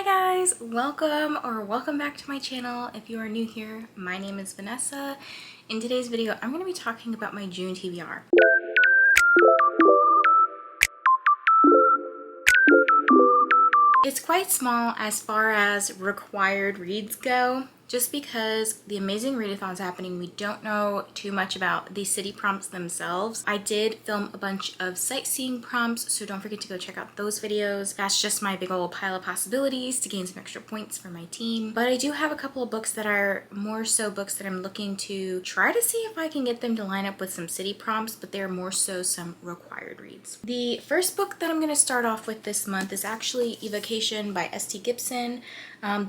guys, welcome back to my channel. If you are new here, my name is Vanessa. In today's video, I'm going to be talking about my June TBR. It's quite small as far as required reads go. Just because the amazing readathon's happening, we don't know too much about the city prompts themselves. I did film a bunch of sightseeing prompts, so don't forget to go check out those videos. That's just my big old pile of possibilities to gain some extra points for my team. But I do have a couple of books that are more so books that I'm looking to try to see if I can get them to line up with some city prompts, but they're more so some required reads. The first book that I'm going to start off with this month is actually Evocation by S.T. Gibson.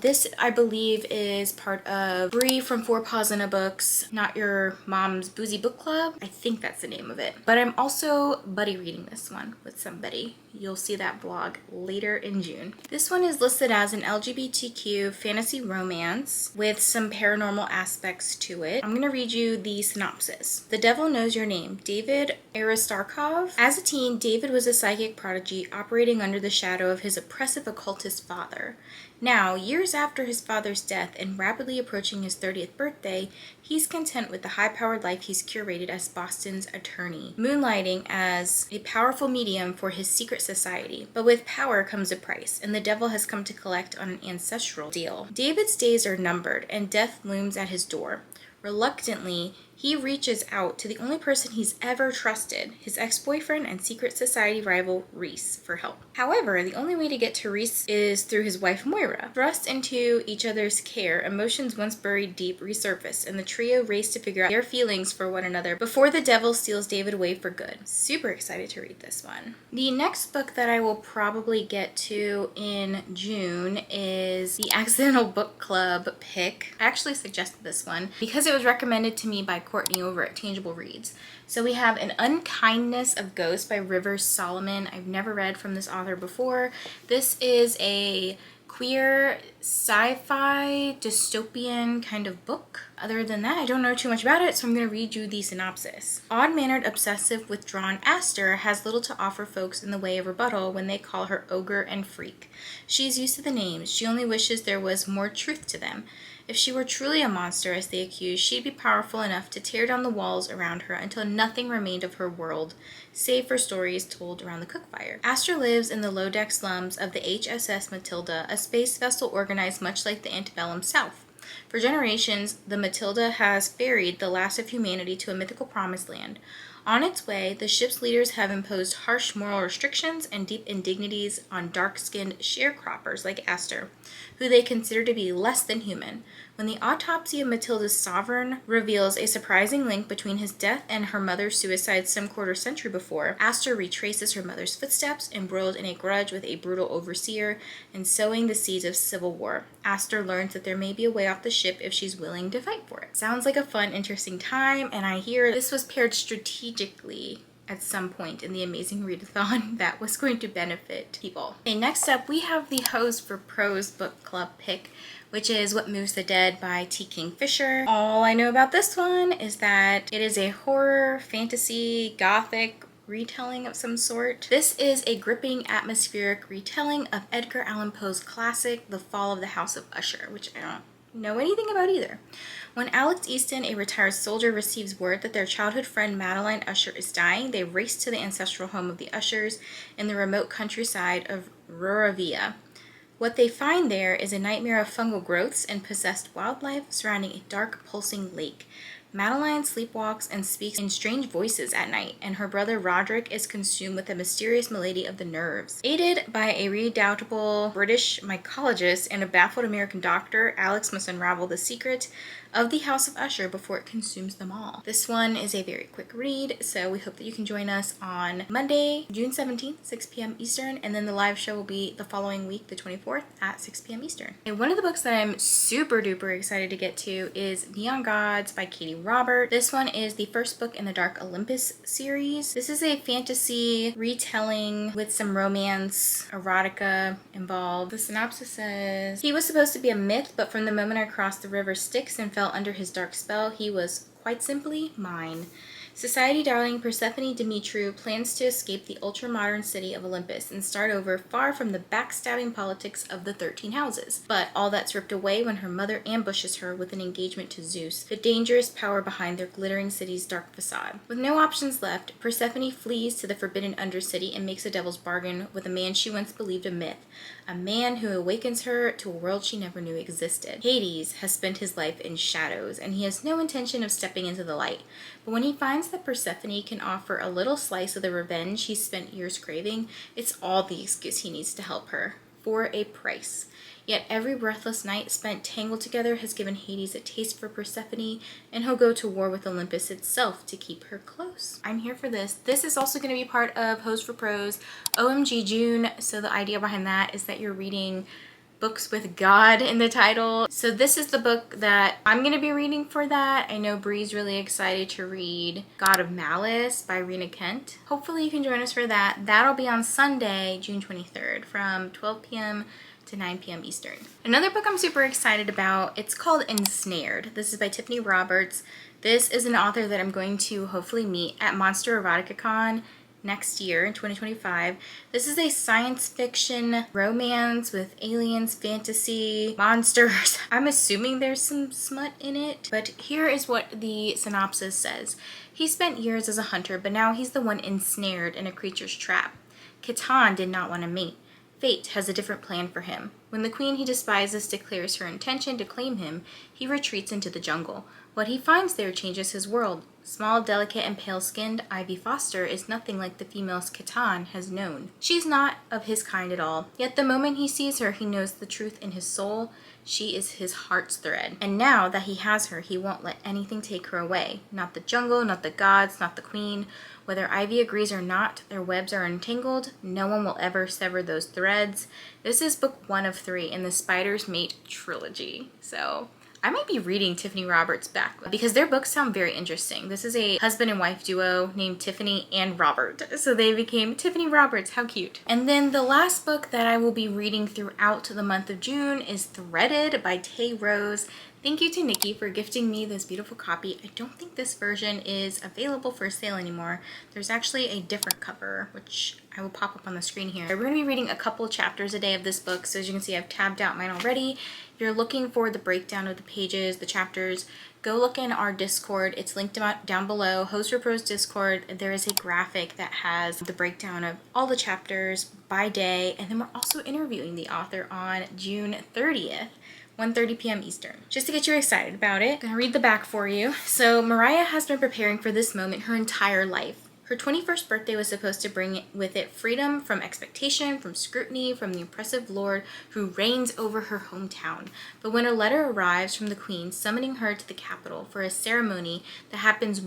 This, I believe, is part of Bree from Four Paws in a Books, Not Your Mom's Boozy Book Club. I think that's the name of it. But I'm also buddy reading this one with somebody. You'll see that blog later in June. This one is listed as an LGBTQ fantasy romance with some paranormal aspects to it. I'm going to read you the synopsis. The Devil Knows Your Name, David Aristarkov. As a teen, David was a psychic prodigy operating under the shadow of his oppressive occultist father. Now, years after his father's death and rapidly approaching his 30th birthday, he's content with the high-powered life he's curated as Boston's attorney, moonlighting as a powerful medium for his secret society. But with power comes a price, and the devil has come to collect on an ancestral deal. David's days are numbered, and death looms at his door. Reluctantly, he reaches out to the only person he's ever trusted, his ex-boyfriend and secret society rival Reese, for help. However, the only way to get to Reese is through his wife Moira. Thrust into each other's care, emotions once buried deep resurface, and the trio race to figure out their feelings for one another before the devil steals David away for good. Super excited to read this one. The next book that I will probably get to in June is the Accidental Book Club pick. I actually suggested this one because it was recommended to me by Courtney over at Tangible Reads. So we have An Unkindness of Ghosts by Rivers Solomon. I've never read from this author before. This is a queer sci-fi dystopian kind of book. Other than that, I don't know too much about it, so I'm going to read you the synopsis. Odd-mannered, obsessive, withdrawn Aster has little to offer folks in the way of rebuttal when they call her ogre and freak. She's used to the names. She only wishes there was more truth to them. If she were truly a monster, as they accuse, she'd be powerful enough to tear down the walls around her until nothing remained of her world, save for stories told around the cookfire. Aster lives in the low-deck slums of the HSS Matilda, a space vessel organized much like the antebellum South. For generations, the Matilda has ferried the last of humanity to a mythical promised land. On its way, the ship's leaders have imposed harsh moral restrictions and deep indignities on dark-skinned sharecroppers like Aster, who they consider to be less than human. When the autopsy of Matilda's sovereign reveals a surprising link between his death and her mother's suicide some quarter-century before, Aster retraces her mother's footsteps, embroiled in a grudge with a brutal overseer and sowing the seeds of civil war. Aster learns that there may be a way off the ship if she's willing to fight for it. Sounds like a fun, interesting time, and I hear this was paired strategically at some point in the amazing readathon that was going to benefit people. Okay, next up we have the Hose for Prose book club pick, which is What Moves the Dead by T. Kingfisher. All I know about this one is that it is a horror, fantasy, gothic retelling of some sort. This is a gripping, atmospheric retelling of Edgar Allan Poe's classic, The Fall of the House of Usher, which I don't know anything about either. When Alex Easton, a retired soldier, receives word that their childhood friend Madeline Usher is dying, they race to the ancestral home of the Ushers in the remote countryside of Ruravia. What they find there is a nightmare of fungal growths and possessed wildlife surrounding a dark, pulsing lake. Madeline sleepwalks and speaks in strange voices at night, and her brother Roderick is consumed with a mysterious malady of the nerves. Aided by a redoubtable British mycologist and a baffled American doctor, Alex must unravel the secret of the House of Usher before it consumes them all. This one is a very quick read, so we hope that you can join us on Monday, June 17th, 6 p.m. Eastern, and then the live show will be the following week, the 24th, at 6 p.m. Eastern. And one of the books that I'm super duper excited to get to is Neon Gods by Katie Robert. This one is the first book in the Dark Olympus series. This is a fantasy retelling with some romance, erotica involved. The synopsis says, he was supposed to be a myth, but from the moment I crossed the river Styx and fell under his dark spell, he was quite simply mine. Society darling Persephone Demetriou plans to escape the ultra-modern city of Olympus and start over far from the backstabbing politics of the 13 houses. But all that's ripped away when her mother ambushes her with an engagement to Zeus, the dangerous power behind their glittering city's dark facade. With no options left, Persephone flees to the forbidden Undercity and makes a devil's bargain with a man she once believed a myth, a man who awakens her to a world she never knew existed. Hades has spent his life in shadows, and he has no intention of stepping into the light. But when he finds that Persephone can offer a little slice of the revenge he's spent years craving, it's all the excuse he needs to help her, for a price. Yet every breathless night spent tangled together has given Hades a taste for Persephone, and he'll go to war with Olympus itself to keep her close. I'm here for this. This is also going to be part of Hose for Prose O.M.G June, so the idea behind that is that you're reading books with God in the title. So this is the book that I'm going to be reading for that. I know Bree's really excited to read God of Malice by Rena Kent. Hopefully you can join us for that. That'll be on Sunday, June 23rd from 12 p.m. to 9 p.m. Eastern. Another book I'm super excited about, it's called Ensnared. This is by Tiffany Roberts. This is an author that I'm going to hopefully meet at Monster Erotica Con next year in 2025. This is a science fiction romance with aliens, fantasy, monsters. I'm assuming there's some smut in it, but here is what the synopsis says. He spent years as a hunter, but now he's the one ensnared in a creature's trap. Catan did not want to mate. Fate has a different plan for him. When the queen he despises declares her intention to claim him, he retreats into the jungle. What he finds there changes his world. Small, delicate, and pale-skinned, Ivy Foster is nothing like the females Catan has known. She's not of his kind at all, yet the moment he sees her, he knows the truth in his soul. She is his heart's thread. And now that he has her, he won't let anything take her away. Not the jungle, not the gods, not the queen. Whether Ivy agrees or not, their webs are entangled. No one will ever sever those threads. This is book 1 of 3 in the Spiders Mate trilogy. So I might be reading Tiffany Roberts back because their books sound very interesting. This is a husband and wife duo named Tiffany and Robert. So they became Tiffany Roberts. How cute. And then the last book that I will be reading throughout the month of June is Threaded by Tay Rose. Thank you to Nikki for gifting me this beautiful copy. I don't think this version is available for sale anymore. There's actually a different cover, which I will pop up on the screen here. We're going to be reading a couple chapters a day of this book. So as you can see, I've tabbed out mine already. If you're looking for the breakdown of the pages, the chapters, go look in our Discord. It's linked down below. Hose for Prose Discord. There is a graphic that has the breakdown of all the chapters by day. And then we're also interviewing the author on June 30th. 1:30 p.m. Eastern. Just to get you excited about it, I'm gonna read the back for you. So Mariah has been preparing for this moment her entire life. Her 21st birthday was supposed to bring with it freedom from expectation, from scrutiny, from the oppressive lord who reigns over her hometown. But when a letter arrives from the queen summoning her to the capital for a ceremony that happens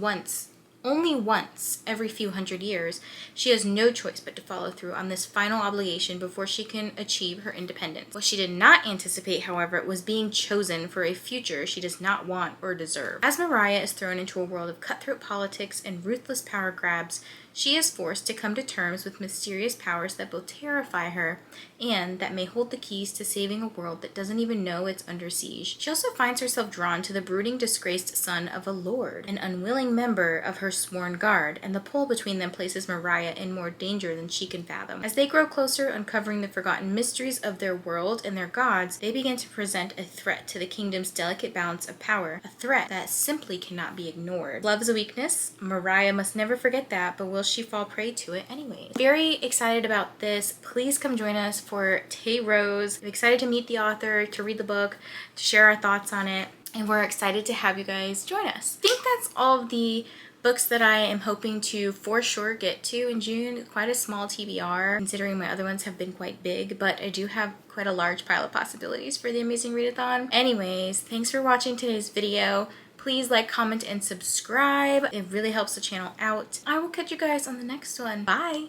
only once every few hundred years, she has no choice but to follow through on this final obligation before she can achieve her independence. What she did not anticipate, however, was being chosen for a future she does not want or deserve. As Mariah is thrown into a world of cutthroat politics and ruthless power grabs, she is forced to come to terms with mysterious powers that both terrify her and that may hold the keys to saving a world that doesn't even know it's under siege. She also finds herself drawn to the brooding, disgraced son of a lord, an unwilling member of her sworn guard, and the pull between them places Mariah in more danger than she can fathom. As they grow closer, uncovering the forgotten mysteries of their world and their gods, they begin to present a threat to the kingdom's delicate balance of power, a threat that simply cannot be ignored. Love is a weakness. Mariah must never forget that, but will she fall prey to it anyway? Very excited about this. Please come join us for Tay Rose. I'm excited to meet the author, to read the book, to share our thoughts on it, and we're excited to have you guys join us. I think that's all of the books that I am hoping to for sure get to in June. Quite a small TBR considering my other ones have been quite big, but I do have quite a large pile of possibilities for the Amazing Readathon. Anyways, thanks for watching today's video. Please like, comment, and subscribe. It really helps the channel out. I will catch you guys on the next one. Bye!